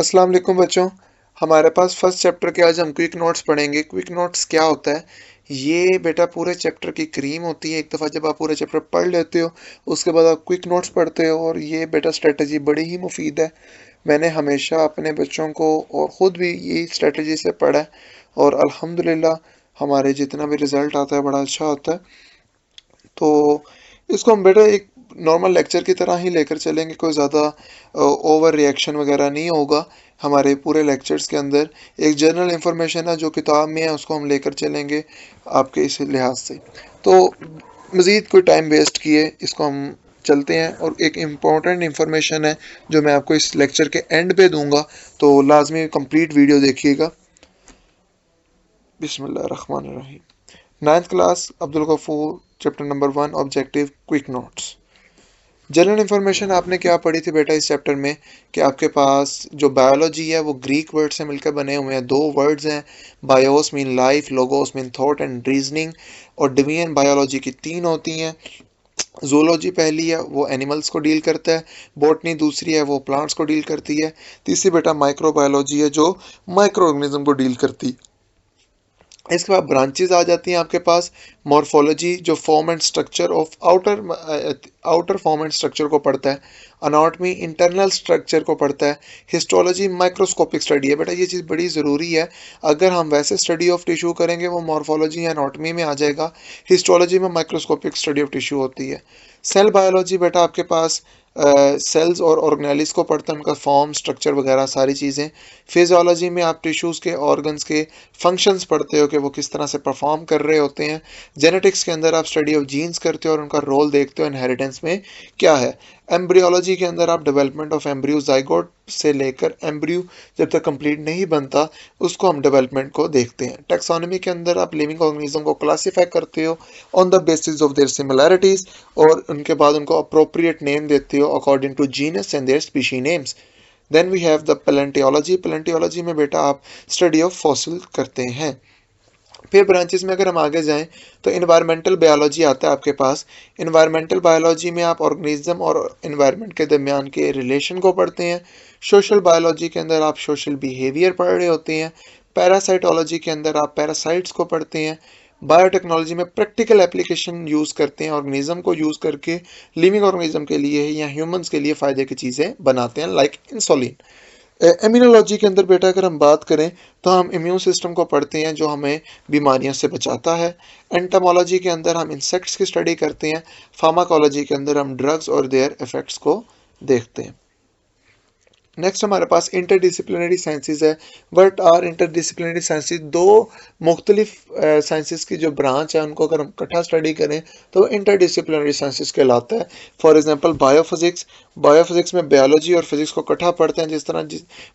अस्सलाम वालेकुम बच्चों। हमारे पास फर्स्ट चैप्टर के आज हम क्विक नोट्स पढ़ेंगे। क्विक नोट्स क्या होता है? ये बेटा पूरे चैप्टर की क्रीम होती है। एक दफ़ा जब आप पूरे चैप्टर पढ़ लेते हो उसके बाद आप क्विक नोट्स पढ़ते हो और ये बेटा स्ट्रेटजी बड़ी ही मुफीद है। मैंने हमेशा अपने बच्चों को और ख़ुद भी यही स्ट्रेटजी से पढ़ा है और अल्हम्दुलिल्लाह हमारे जितना भी रिज़ल्ट आता है बड़ा अच्छा होता है। तो इसको हम बेटा एक नॉर्मल लेक्चर की तरह ही लेकर चलेंगे, कोई ज़्यादा ओवर रिएक्शन वगैरह नहीं होगा। हमारे पूरे लेक्चर्स के अंदर एक जनरल इंफॉर्मेशन है जो किताब में है, उसको हम लेकर चलेंगे आपके इस लिहाज से। तो मज़ीद कोई टाइम वेस्ट किए इसको हम चलते हैं और एक इम्पॉर्टेंट इंफॉर्मेशन है जो मैं आपको इस लेक्चर के एंड पे दूंगा, तो लाजमी कंप्लीट वीडियो देखिएगा। बिस्मिल्लाहिर्रहमानिर्रहीम। 9th class Abdul Ghafoor, chapter number 1, objective quick notes. General information आपने क्या पढ़ी थी बेटा इस चैप्टर में कि आपके पास जो बायोलॉजी है वो ग्रीक वर्ड से मिलकर बने हुए हैं। दो वर्ड्स हैं, BIOS mean life, logos mean thought and reasoning, और डिवीजन बायोलॉजी की 3 होती हैं। जूलॉजी पहली है वो एनिमल्स को डील करता है, बॉटनी दूसरी है वो प्लांट्स को डील करती है, तीसरी बेटा माइक्रोबायोलॉजी है जो माइक्रो ऑर्गेनिज्म को डील करती है। इसके बाद ब्रांचेस आ जाती हैं आपके पास। मॉर्फोलॉजी जो form and structure of outer form and structure को पढ़ता है। अनाटमी इंटरनल स्ट्रक्चर को पढ़ता है। हिस्टोलॉजी माइक्रोस्कोपिक स्टडी है। बेटा ये चीज़ बड़ी ज़रूरी है। अगर हम वैसे स्टडी ऑफ टिश्यू करेंगे वो मॉर्फोलॉजी या अनाटमी में आ जाएगा। हिस्टोलॉजी में माइक्रोस्कोपिक स्टडी ऑफ टिश्यू होती है। सेल बायोलॉजी बेटा आपके पास सेल्स और ऑर्गेनेलिस को पढ़ते हैं, उनका फॉर्म स्ट्रक्चर वगैरह सारी चीज़ें। फिजियोलॉजी में आप टिश्यूज़ के ऑर्गन्स के फंक्शंस पढ़ते हो कि वो किस तरह से परफॉर्म कर रहे होते हैं। जेनेटिक्स के अंदर आप स्टडी ऑफ जीन्स करते हो और उनका रोल देखते हो इनहेरिटेंस में क्या है। एम्ब्रियोलॉजी के अंदर आप डेवलपमेंट ऑफ एम्ब्रियो जाइगोट से लेकर एम्ब्रियो जब तक कंप्लीट नहीं बनता उसको हम डेवलपमेंट को देखते हैं। टैक्सोनॉमी के अंदर आप लिविंग ऑर्गेनिज्म को क्लासीफाई करते हो on the basis of their similarities और उनके बाद उनको अप्रोप्रिएट नेम देते हो according to genus and their species names. Then we have the palaeontology. Palaeontology में बेटा आप स्टडी ऑफ फॉसिल करते हैं। फिर ब्रांचेस में अगर हम आगे जाएं तो इन्वायरमेंटल बायोलॉजी आता है आपके पास। इन्वायरमेंटल बायोलॉजी में आप ऑर्गेनिज्म और इन्वायरमेंट के दरमियान के रिलेशन को पढ़ते हैं। सोशल बायोलॉजी के अंदर आप सोशल बिहेवियर पढ़ रहे होते हैं। पैरासाइटोलॉजी के अंदर आप पैरासाइट्स को पढ़ते हैं। बायोटेक्नोलॉजी में प्रैक्टिकल एप्लीकेशन यूज़ करते हैं, ऑर्गेनिज्म को यूज़ करके लिविंग ऑर्गेनिज्म के लिए या ह्यूमंस के लिए फ़ायदे की चीज़ें बनाते हैं, लाइक इंसुलिन। इम्यूनोलॉजी के अंदर बेटा अगर हम बात करें तो हम इम्यून सिस्टम को पढ़ते हैं जो हमें बीमारियों से बचाता है। एंटोमोलॉजी के अंदर हम इंसेक्ट्स की स्टडी करते हैं। फार्माकोलॉजी के अंदर हम ड्रग्स और देयर इफेक्ट्स को देखते हैं। नेक्स्ट हमारे पास इंटरडिसिप्लिनरी साइंसेज है। What are interdisciplinary sciences? दो मुख्तलिफ साइंसेज की जो ब्रांच है उनको अगर हम इकट्ठा स्टडी करें तो इंटरडिसिप्लिनरी साइंसेज कहलाता है। For example biophysics. बायोफिजिक्स में बायोलॉजी और फिजिक्स को इकट्ठा पढ़ते हैं, जिस तरह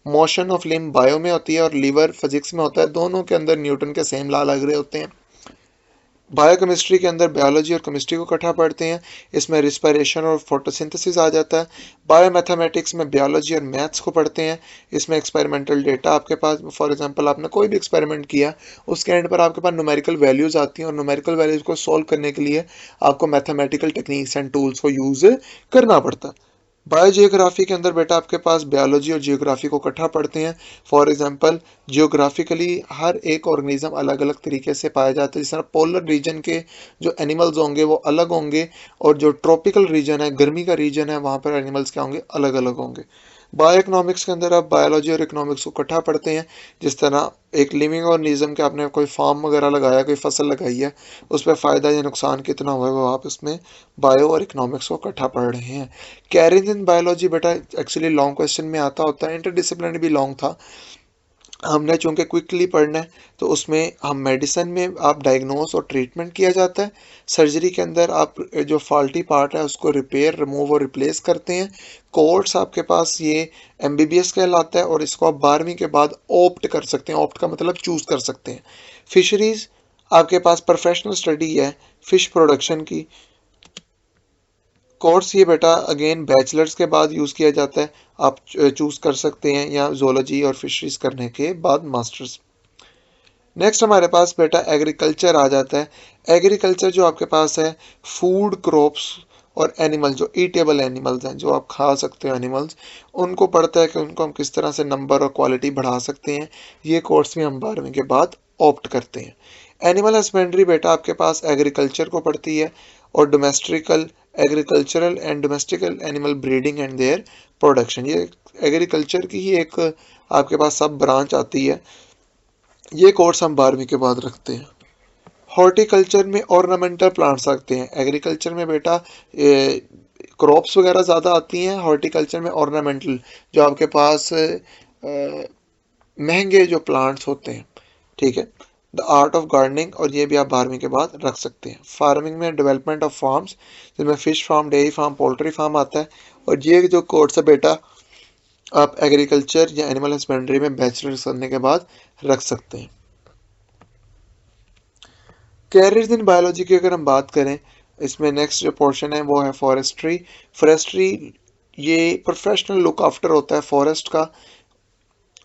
मोशन ऑफ लिम्ब बायो में होती है और लीवर फिजिक्स में होता है। दोनों के अंदर न्यूटन के सेम लॉ लग रहे होते हैं। बायोकेमिस्ट्री के अंदर बायोलॉजी और केमिस्ट्री को इकट्ठा पढ़ते हैं, इसमें रिस्पायरेशन और फोटोसिंथेसिस आ जाता है। बायोमैथमेटिक्स में बायोलॉजी और मैथ्स को पढ़ते हैं, इसमें एक्सपेरिमेंटल डेटा आपके पास, फॉर एग्जांपल आपने कोई भी एक्सपेरिमेंट किया उसके एंड पर आपके पास न्यूमेरिकल वैल्यूज़ आती हैं और न्यूमेरिकल वैल्यूज़ को सॉल्व करने के लिए आपको मैथमेटिकल टेक्निक्स एंड टूल्स को यूज़ करना पड़ता है। बायोजियोग्राफी के अंदर बेटा आपके पास बायोलॉजी और जियोग्राफी को इकट्ठा पढ़ते हैं। फॉर एग्जांपल जियोग्राफिकली हर एक ऑर्गेनिज्म अलग अलग तरीके से पाया जाता है। जिस तरह पोलर रीजन के जो एनिमल्स होंगे वो अलग होंगे और जो ट्रॉपिकल रीजन है, गर्मी का रीजन है, वहाँ पर एनिमल्स क्या होंगे, अलग अलग होंगे। बायो इकोनॉमिक्स के अंदर आप बायोलॉजी और इकोनॉमिक्स को इकट्ठा पढ़ते हैं। जिस तरह एक लिविंग ऑर्गेनिज्म के आपने कोई फार्म वगैरह लगाया, कोई फसल लगाई है, उस पर फ़ायदा या नुकसान कितना हुआ है वो आप इसमें बायो और इकोनॉमिक्स को इकट्ठा पढ़ रहे हैं। कैरियर इन बायोलॉजी बेटा एक्चुअली लॉन्ग क्वेश्चन में आता होता है, इंटरडिसिप्लिनरी भी लॉन्ग था, हमने चूंकि क्विकली पढ़ना है तो उसमें हम मेडिसिन में आप डायग्नोस और ट्रीटमेंट किया जाता है। सर्जरी के अंदर आप जो फॉल्टी पार्ट है उसको रिपेयर, रिमूव और रिप्लेस करते हैं। कोर्स आपके पास ये एमबीबीएस कहलाता है और इसको आप 12वीं के बाद ऑप्ट कर सकते हैं। ऑप्ट का मतलब चूज कर सकते हैं। फिशरीज आपके पास प्रोफेशनल स्टडी है फिश प्रोडक्शन की। कोर्स ये बेटा अगेन बैचलर्स के बाद यूज़ किया जाता है, आप चूज़ कर सकते हैं या जोलॉजी और फिशरीज करने के बाद मास्टर्स। नेक्स्ट हमारे पास बेटा एग्रीकल्चर आ जाता है। एग्रीकल्चर जो आपके पास है फूड क्रॉप्स और एनिमल जो ईटेबल एनिमल्स हैं, जो आप खा सकते हो एनिमल्स, उनको पढ़ता है कि उनको हम किस तरह से नंबर और क्वालिटी बढ़ा सकते हैं। ये कोर्स भी हम 12वीं के बाद ऑप्ट करते हैं। एनिमल हस्बेंड्री बेटा आपके पास एग्रीकल्चर को पढ़ती है और domestic agricultural and domestic animal breeding and their production, ये एग्रीकल्चर की ही एक आपके पास सब ब्रांच आती है। ये कोर्स हम 12वीं के बाद रखते हैं। हॉर्टिकल्चर में ऑर्नामेंटल प्लांट्स आते हैं। एग्रीकल्चर में बेटा क्रॉप्स वगैरह ज़्यादा आती हैं, हॉर्टिकल्चर में ऑर्नामेंटल जो आपके पास महंगे जो प्लांट्स होते हैं, ठीक है। द आर्ट ऑफ गार्डनिंग, और ये भी आप 12वीं के बाद रख सकते हैं। फार्मिंग में डेवलपमेंट ऑफ फार्म्स, जिसमें fish farm, dairy farm, poultry farm आता है। और ये जो कोर्स है बेटा आप एग्रीकल्चर या एनिमल हस्बेंड्री में बैचलर्स करने के बाद रख सकते हैं। कैरियर्स इन बायोलॉजी की अगर हम बात करें, इसमें नेक्स्ट जो पोर्शन है वो है फॉरेस्ट्री। फॉरेस्ट्री ये प्रोफेशनल लुक आफ्टर होता है फॉरेस्ट का,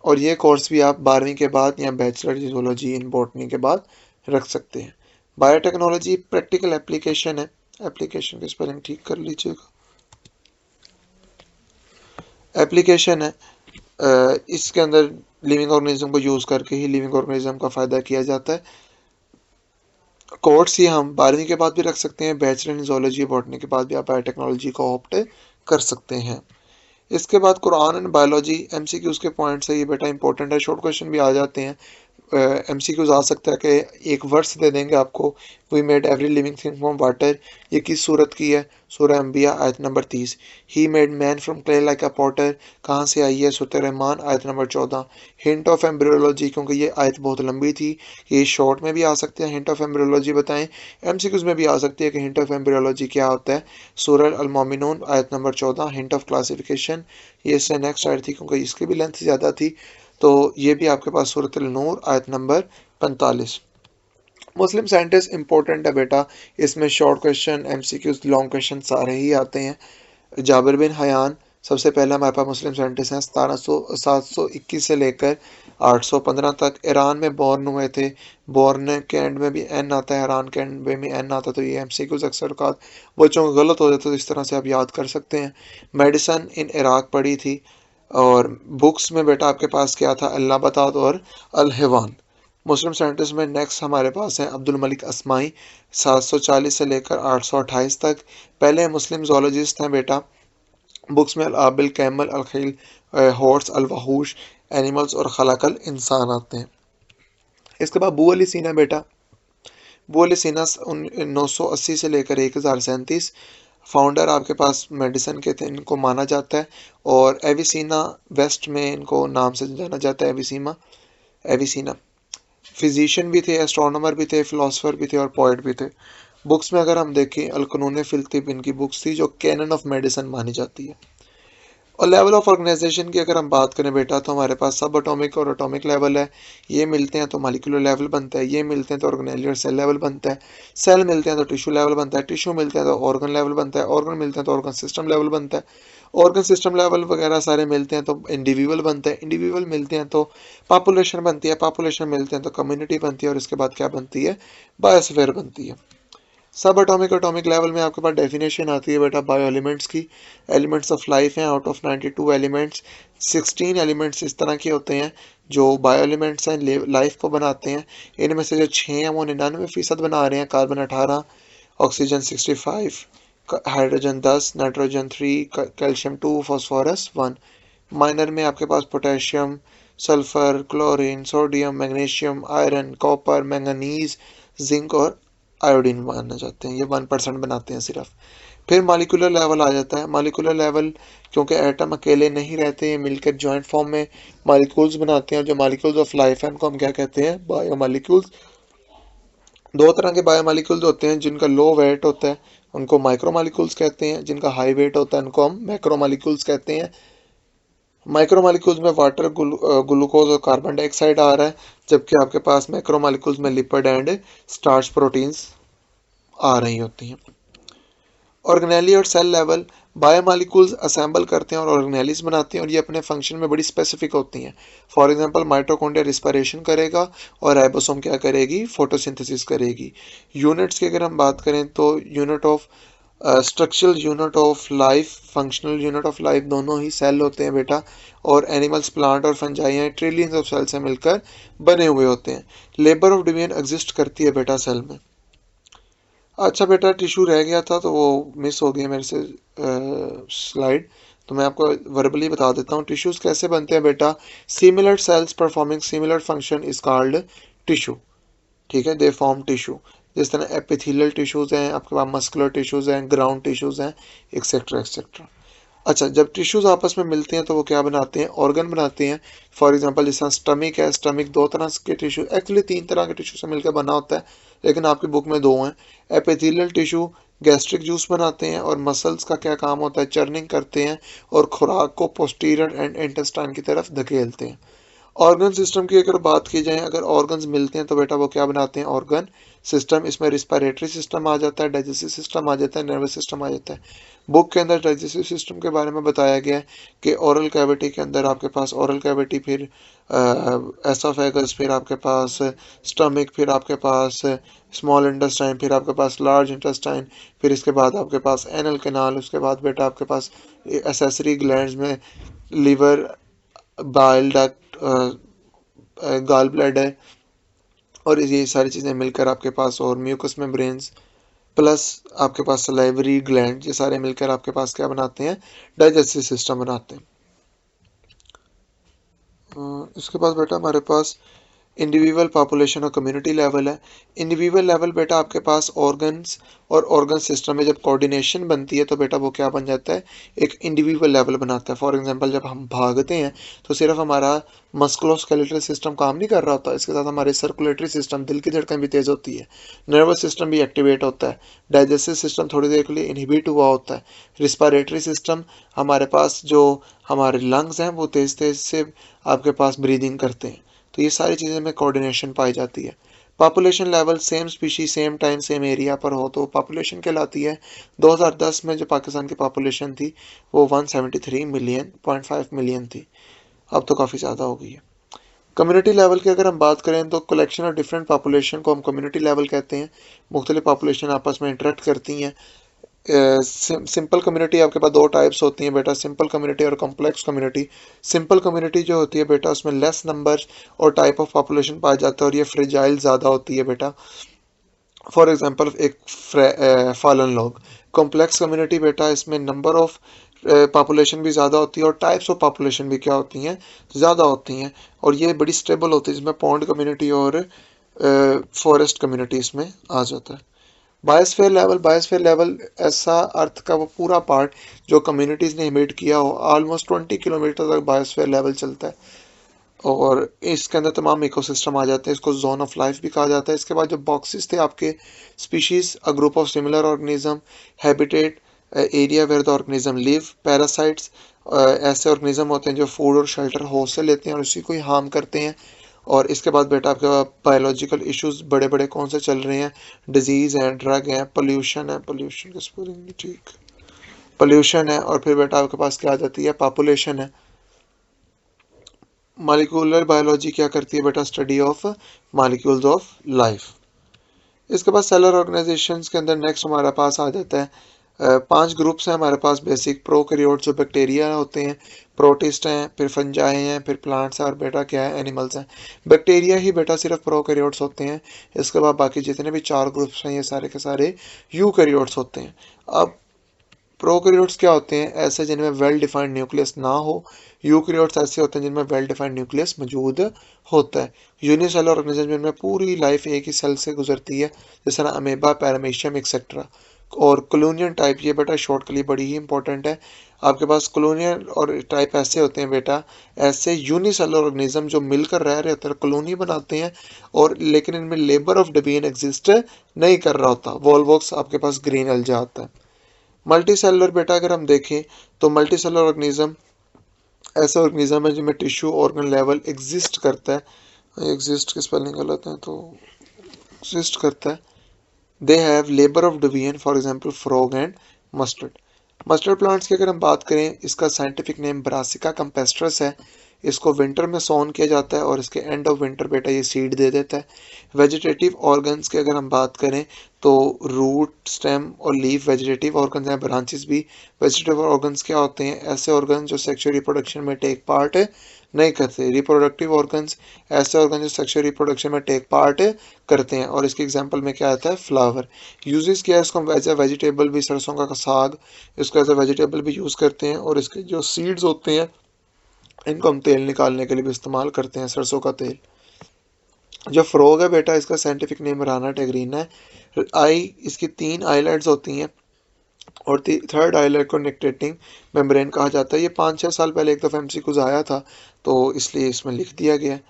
और ये कोर्स भी आप 12वीं के बाद या बैचलर जूलॉजी इन बॉटनी के बाद रख सकते हैं। बायोटेक्नोलॉजी प्रैक्टिकल एप्लीकेशन है, एप्लीकेशन की स्पेलिंग ठीक कर लीजिएगा, एप्लीकेशन है। इसके अंदर लिविंग ऑर्गेनिज्म को यूज़ करके ही लिविंग ऑर्गेनिज्म का फ़ायदा किया जाता है। कोर्स ही हम 12वीं के बाद भी रख सकते हैं, बैचलर इन जूलॉजी बॉटनी के बाद भी आप बायोटेक्नोलॉजी को ऑप्ट कर सकते हैं। इसके बाद कुरान एंड बायोलॉजी, एमसीक्यूज के पॉइंट्स है, ये बेटा इंपॉर्टेंट है, शॉर्ट क्वेश्चन भी आ जाते हैं। एमसीक्यूज आ सकता है कि एक वर्स दे देंगे आपको, we made every living thing from water, ये किस सूरत की है, सूरह अंबिया आयत number 30। He made man from clay like a potter, कहाँ से आई है, सूरह रहमान आयत नंबर 14। हिंट ऑफ एम्ब्रियोलॉजी, क्योंकि ये आयत बहुत लंबी थी, ये शॉर्ट में भी आ सकते हैं, हिंट ऑफ एम्ब्रियोलॉजी बताएं। एमसीक्यूज में भी आ सकती है कि हिंट ऑफ एम्ब्रियोलॉजी क्या होता है, सूरह अल मोमिनून आयत नंबर 14। हिंट ऑफ क्लासिफिकेशन, ये इससे नेक्स्ट आयत थी क्योंकि इसकी भी लेंथ ज़्यादा थी, तो ये भी आपके पास सूरत अल-नूर आयत नंबर 45। मुस्लिम साइंटिस्ट इंपॉर्टेंट है बेटा, इसमें short question, MCQs, long question सारे ही आते हैं। जाबिर बिन हयान सबसे पहले हमारे पास मुस्लिम साइंटिस्ट हैं, 721 से लेकर 815 तक। ईरान में बॉर्न हुए थे, बॉर्न के एंड में भी एन आता है, ईरान के एंड में भी एन आता है, तो ये एमसीक्यूज अक्सर औकात बच्चों को गलत हो जाता है, तो इस तरह से आप याद कर सकते हैं। मेडिसन इन इराक पढ़ी थी। और बुक्स में बेटा आपके पास क्या था, अल-नबातात और अल-हिवान। मुस्लिम साइंटिस्ट में नेक्स्ट हमारे पास हैं अब्दुल मलिक अस्माई, 740 से लेकर 828 तक। पहले मुस्लिम जोलॉजिस्ट हैं बेटा। बुक्स में अल-आबिल, कैमल, अल-खील, हॉर्स, अल-वहूश, एनिमल्स और खलाकल इंसान आते हैं। इसके बाद बू अली सीना बेटा, बू अली सीना 980 से लेकर 1037, फाउंडर आपके पास मेडिसन के थे, इनको माना जाता है। और एविसीना वेस्ट में इनको नाम से जाना जाता है, एविसीना फिजिशियन भी थे, एस्ट्रोनॉमर भी थे, फिलोसफर भी थे और पोइट भी थे। बुक्स में अगर हम देखें, अल-क़ुनून फिल तिब इनकी बुक्स थी जो कैनन ऑफ मेडिसिन मानी जाती है। और लेवल ऑफ ऑर्गेनाइजेशन की अगर हम बात करें बेटा, तो हमारे पास सब एटॉमिक और एटॉमिक लेवल है, ये मिलते हैं तो मॉलिक्यूलर लेवल बनता है, ये मिलते हैं तो ऑर्गेनेल और सेल लेवल बनता है, सेल मिलते हैं तो टिश्यू लेवल बनता है, टिश्यू मिलते हैं तो ऑर्गन लेवल बनता है, ऑर्गन मिलते हैं तो ऑर्गन सिस्टम लेवल बनता है, ऑर्गन सिस्टम लेवल वगैरह सारे मिलते हैं तो इंडिविजुअल बनता है, इंडिविजुअल मिलते हैं तो पॉपुलेशन बनती है, पॉपुलेशन मिलते हैं तो कम्युनिटी बनती है, और इसके बाद क्या बनती है, बायोस्फीयर बनती है। सब एटॉमिक लेवल में आपके पास डेफिनेशन आती है बेटा बायो एलिमेंट्स की। एलिमेंट्स ऑफ लाइफ हैं, आउट ऑफ 92 एलिमेंट्स 16 एलिमेंट्स इस तरह के होते हैं जो बायो एलिमेंट्स हैं, लाइफ को बनाते हैं। इनमें से जो 6 हैं वो 99% बना रहे हैं, carbon 18, oxygen 65, hydrogen 10, nitrogen 3, calcium 2, phosphorus 1। Minor में आपके पास potassium, sulphur, chlorine, sodium, magnesium, iron, copper, manganese, zinc और आयोडीन माने जाते हैं, ये 1% बनाते हैं सिर्फ। फिर मॉलिक्यूलर लेवल आ जाता है। मॉलिक्यूलर लेवल क्योंकि एटम अकेले नहीं रहते, ये मिलकर जॉइंट फॉर्म में मॉलिक्यूल्स बनाते हैं। जो मॉलिक्यूल्स ऑफ लाइफ है उनको हम क्या कहते हैं, बायोमॉलिक्यूल्स। दो तरह के बायोमॉलिक्यूल्स होते हैं, जिनका लो वेट होता है उनको माइक्रोमॉलिक्यूल्स कहते हैं, जिनका हाई वेट होता है उनको हम मैक्रोमॉलिक्यूल्स कहते हैं। माइक्रोमॉलिक्यूल्स में वाटर, ग्लूकोज और कार्बन डाइऑक्साइड आ रहा है, जबकि आपके पास मैक्रोमॉलिक्यूल्स में लिपिड एंड स्टार्च प्रोटीन्स आ रही होती हैं। ऑर्गेनेली और सेल लेवल, बायोमॉलिक्यूल्स असेंबल करते हैं और ऑर्गेनेलीज बनाते हैं, और ये अपने फंक्शन में बड़ी स्पेसिफिक होती हैं। फॉर एग्जांपल माइटोकॉन्ड्रिया रिस्पिरेशन करेगा और राइबोसोम क्या करेगी, फोटोसिंथेसिस करेगी। यूनिट्स की अगर हम बात करें तो unit of structural unit of life, functional unit of life, दोनों ही सेल होते हैं बेटा। और एनिमल्स, प्लांट और फंजाई हैं, ट्रिलियंस ऑफ सेल से मिलकर बने हुए होते हैं। लेबर ऑफ डिवीजन एग्जिस्ट करती है बेटा सेल में। अच्छा बेटा, टिश्यू रह गया था तो वो मिस हो गया मेरे से स्लाइड, तो मैं आपको वर्बली बता देता हूँ। टिश्यूज कैसे बनते हैं बेटा? Similar sales performing similar function is called tissue. ठीक है, दे फॉर्म टिश्यू। जिस तरह एपिथेलियल टिश्यूज हैं, आपके पास मस्कुलर टिश्यूज हैं, ग्राउंड टिश्यूज हैं, एक्सेट्रा एक्सेट्रा। अच्छा, जब टिश्यूज आपस में मिलते हैं तो वो क्या बनाते हैं? ऑर्गन बनाते हैं। फॉर एग्जांपल जिस तरह स्टमक है, स्टमक दो तरह के टिश्यू, एक्चुअली तीन तरह के टिश्यू से मिलकर बना होता है, लेकिन आपकी बुक में दो हैं। एपिथेलियल टिश्यू गैस्ट्रिक जूस बनाते हैं, और मसल्स का क्या काम होता है? चर्निंग करते हैं और खुराक को पोस्टीरियर एंड इंटेस्टाइन की तरफ धकेलते हैं। ऑर्गन सिस्टम की अगर बात की जाए, अगर ऑर्गन्स मिलते हैं तो बेटा वो क्या बनाते हैं? Organ system. इसमें रिस्पिरेटरी सिस्टम आ जाता है, डाइजेस्टिव सिस्टम आ जाता है, नर्वस सिस्टम आ जाता है। बुक के अंदर डाइजेस्टिव सिस्टम के बारे में बताया गया है कि ओरल कैविटी के अंदर आपके पास ओरल कैविटी, फिर एसोफेगस, फिर आपके पास स्टमक, फिर आपके पास स्मॉल इंटेस्टाइन, फिर आपके पास लार्ज इंटेस्टाइन, फिर इसके बाद आपके पास एनल कैनाल, उसके बाद बेटा आपके पास एसेसरी ग्लैंड्स में liver, bile duct, gall bladder, और ये सारी चीज़ें मिलकर आपके पास, और म्यूकस मेम्ब्रेन्स प्लस आपके पास सलाइवरी ग्लैंड, ये सारे मिलकर आपके पास क्या बनाते हैं? डाइजेस्टिव सिस्टम बनाते हैं। इसके बाद बेटा हमारे पास इंडिविजुअल पॉपुलेशन और कम्युनिटी लेवल है। इंडिविजुअल लेवल बेटा आपके पास ऑर्गन्स और ऑर्गन सिस्टम में जब कोऑर्डिनेशन बनती है तो बेटा वो क्या बन जाता है? एक इंडिविजुअल लेवल बनाता है। फॉर एग्जांपल जब हम भागते हैं तो सिर्फ हमारा मस्कुलोस्केलेटल सिस्टम काम नहीं कर रहा होता, इसके साथ हमारे सर्कुलेटरी सिस्टम, दिल की धड़कन भी तेज होती है, नर्वस सिस्टम भी एक्टिवेट होता है, डाइजेस्टिव सिस्टम थोड़ी देर के लिए इनहिबिट हुआ होता है, रिस्पिरेटरी सिस्टम, हमारे पास जो हमारे लंग्स हैं वो तेज तेज से आपके पास ब्रीदिंग करते हैं। तो ये सारी चीज़ें में कोऑर्डिनेशन पाई जाती है। Population level same species same time same area पर हो तो पॉपुलेशन कहलाती है। 2010 में जो पाकिस्तान की पॉपुलेशन थी वो 173 मिलियन 0.5 मिलियन थी, अब तो काफ़ी ज़्यादा हो गई है। कम्युनिटी लेवल की अगर हम बात करें तो कलेक्शन ऑफ डिफरेंट पॉपुलेशन को हम कम्युनिटी लेवल कहते हैं। मुख्तलिफ पॉपुलेशन आपस में इंटरेक्ट करती हैं। सिंपल कम्युनिटी आपके पास दो टाइप्स होती हैं बेटा, सिंपल कम्युनिटी और कॉम्प्लेक्स कम्युनिटी। सिंपल कम्युनिटी जो होती है बेटा उसमें लेस नंबर और टाइप ऑफ पॉपुलेशन पाया जाता है, और ये फ्रेजाइल ज़्यादा होती है बेटा। फॉर एग्जांपल एक फॉलन लॉग। कॉम्प्लेक्स कम्युनिटी बेटा इसमें नंबर ऑफ पॉपुलेशन भी ज़्यादा होती है और टाइप्स ऑफ पॉपुलेशन भी क्या होती हैं? ज़्यादा होती हैं, और ये बड़ी स्टेबल होती है, जिसमें पॉन्ड कम्युनिटी और फॉरेस्ट कम्युनिटी इसमें आ जाता है। बायोस्फीयर लेवल ऐसा अर्थ का वो पूरा पार्ट जो कम्युनिटीज़ ने इमिट किया हो, ऑलमोस्ट 20 किलोमीटर तक बायोस्फीयर लेवल चलता है, और इसके अंदर तमाम इकोसिस्टम आ जाते हैं। इसको जोन ऑफ लाइफ भी कहा जाता है। इसके बाद जो बॉक्सेस थे आपके, species, a group of similar organism, habitat, area where the organism live, parasites, ऐसे ऑर्गेनिज्म होते हैं जो फूड और शेल्टर होस्ट से लेते हैं और उसी को ही हार्म करते हैं। और इसके बाद बेटा आपके बायोलॉजिकल इश्यूज बड़े बड़े कौन से चल रहे हैं? डिजीज़ हैं, ड्रग हैं, पोल्यूशन है, पोल्यूशन की स्पेलिंग ठीक, पोल्यूशन है, और फिर बेटा आपके पास क्या आ जाती है? पॉपुलेशन है। मॉलिक्यूलर बायोलॉजी क्या करती है बेटा? Study of molecules of life. इसके बाद सेलर ऑर्गेनाइजेशंस के अंदर नेक्स्ट हमारे पास आ जाता है 5 ग्रुप्स हैं हमारे पास बेसिक। प्रोकैरियोट्स जो बैक्टीरिया होते हैं, प्रोटिस्ट हैं, फिर फंजाई हैं, फिर प्लांट्स हैं, और बेटा क्या है? एनिमल्स हैं। बैक्टीरिया ही बेटा सिर्फ प्रोकैरियोट्स होते हैं, इसके बाद बाकी जितने भी 4 ग्रुप्स हैं ये सारे के सारे यूकैरियोट्स होते हैं। अब प्रोकैरियोट्स क्या होते हैं? ऐसे जिनमें वेल डिफाइंड न्यूक्लियस ना हो। यूकैरियोट्स ऐसे होते हैं जिनमें वेल डिफाइंड न्यूक्लियस मौजूद होता है। यूनिसेलुलर ऑर्गेनिज्म जिनमें पूरी लाइफ एक ही सेल से गुजरती है, जिस तरह अमेबा, पैरामीशियम एक्सेट्रा। और कॉलोनियल टाइप, ये बेटा शॉर्ट के लिए बड़ी ही इंपॉर्टेंट है। आपके पास कॉलोनियल और टाइप ऐसे होते हैं बेटा, ऐसे यूनिसेलुलर ऑर्गेनिज्म जो मिलकर रह रहे होते हैं, कॉलोनी बनाते हैं, और लेकिन इनमें लेबर ऑफ डिवीजन एग्जिस्ट नहीं कर रहा होता। वॉलवॉक्स आपके पास ग्रीन एल्गा आता है। मल्टी सेलुलर बेटा अगर हम देखें तो मल्टी सेलुलर ऑर्गेनिज्म ऐसा ऑर्गेनिज्म है जिनमें टिश्यू ऑर्गन लेवल एग्जिस्ट करता है। एग्जिस्ट की स्पेलिंग गलत है तो एग्जिस्ट करता है। They have labour of division, for example frog and mustard. Mustard plants की अगर हम बात करें, इसका साइंटिफिक नेम ब्रासिका कैम्पेस्ट्रस है। इसको विंटर में सोन किया जाता है और इसके एंड ऑफ विंटर बेटा ये सीड दे देता है। वेजिटेटिव ऑर्गन्स की अगर हम बात करें तो रूट, स्टेम और लीफ वेजिटेटिव ऑर्गन्स हैं। ब्रांचेस भी वेजिटेटिव ऑर्गन्स क्या होते हैं? ऐसे ऑर्गन जो सेक्सुअल रिप्रोडक्शन में टेक पार्ट नहीं करते। रिप्रोडक्टिव ऑर्गन्स ऐसे ऑर्गन जो सेक्सुअल रिप्रोडक्शन में टेक पार्ट करते हैं। और इसके एग्जांपल में क्या आता है? फ्लावर। यूजेस क्या है इसको? एज ए वेजिटेबल भी, सरसों का साग इसको एज ए वेजिटेबल भी यूज़ करते हैं। और इसके जो सीड्स होते हैं इनको हम तेल निकालने के लिए भी इस्तेमाल करते हैं, सरसों का तेल। जो फ्रॉग है बेटा इसका साइंटिफिक नेम राना टेगरीना है। इसकी 3 आईलेट्स होती हैं और थर्ड आईलेट को निक्टेटिंग मेम्ब्रेन कहा जाता है। ये 5-6 साल पहले एक दफ़ा एमसीक्यूज आया था तो इसलिए इसमें लिख दिया गया है।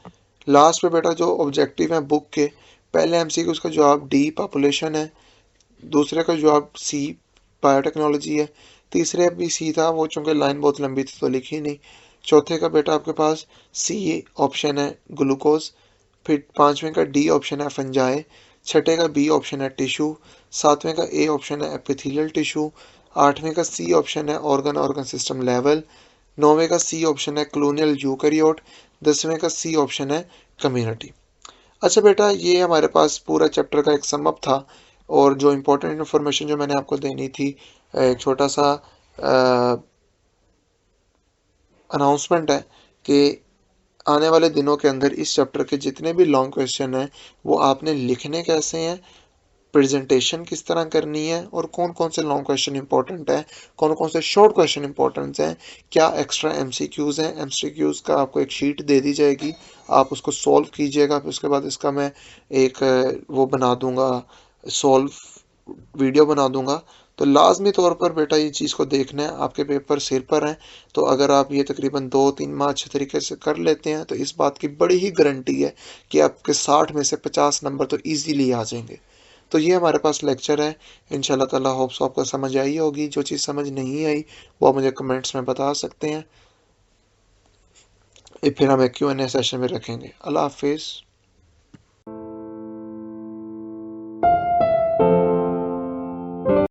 लास्ट पे बेटा जो ऑब्जेक्टिव है बुक के, पहले एमसीक्यूज का जवाब डी पॉपुलेशन है, दूसरे का जवाब सी बायोटेक्नोलॉजी है, तीसरे भी सी था, वो चूंकि लाइन बहुत लंबी थी तो लिखी नहीं। चौथे का बेटा आपके पास सी ऑप्शन है ग्लूकोज, फिर पांचवें का डी ऑप्शन है फंजाई, छठे का बी ऑप्शन है टिश्यू, सातवें का ए ऑप्शन है एपिथेलियल टिश्यू, आठवें का सी ऑप्शन है ऑर्गन सिस्टम लेवल, नौवें का सी ऑप्शन है क्लोनियल यूकैरियोट, 10वें का सी ऑप्शन है कम्युनिटी। अच्छा बेटा ये हमारे पास पूरा चैप्टर का एक समअप था और जो इम्पोर्टेंट इन्फॉर्मेशन जो मैंने आपको देनी थी, एक छोटा सा अनाउंसमेंट है कि आने वाले दिनों के अंदर इस चैप्टर के जितने भी लॉन्ग क्वेश्चन हैं वो आपने लिखने कैसे हैं, प्रेजेंटेशन किस तरह करनी है और कौन कौन से लॉन्ग क्वेश्चन इंपॉर्टेंट है, कौन कौन से शॉर्ट क्वेश्चन इंपॉर्टेंट हैं, क्या एक्स्ट्रा एमसीक्यूज हैं। एमसीक्यूज का आपको एक शीट दे दी जाएगी, आप उसको सॉल्व कीजिएगा। फिर उसके बाद इसका मैं एक वो बना दूंगा, सॉल्व वीडियो बना दूंगा। तो लाजमी तौर पर बेटा ये चीज़ को देखना है, आपके पेपर सिर पर हैं। तो अगर आप ये तकरीबन 2-3 माह अच्छे तरीके से कर लेते हैं तो इस बात की बड़ी ही गारंटी है कि आपके 60 में से 50 नंबर तो ईजीली आ जाएंगे। तो ये हमारे पास लेक्चर है। इंशाल्लाह ताला होप्स आपको समझ आई होगी। जो चीज़ समझ नहीं आई वो आप मुझे कमेंट्स में बता सकते हैं, फिर हम एक Q&A सेशन में रखेंगे। अल्लाह हाफिज़।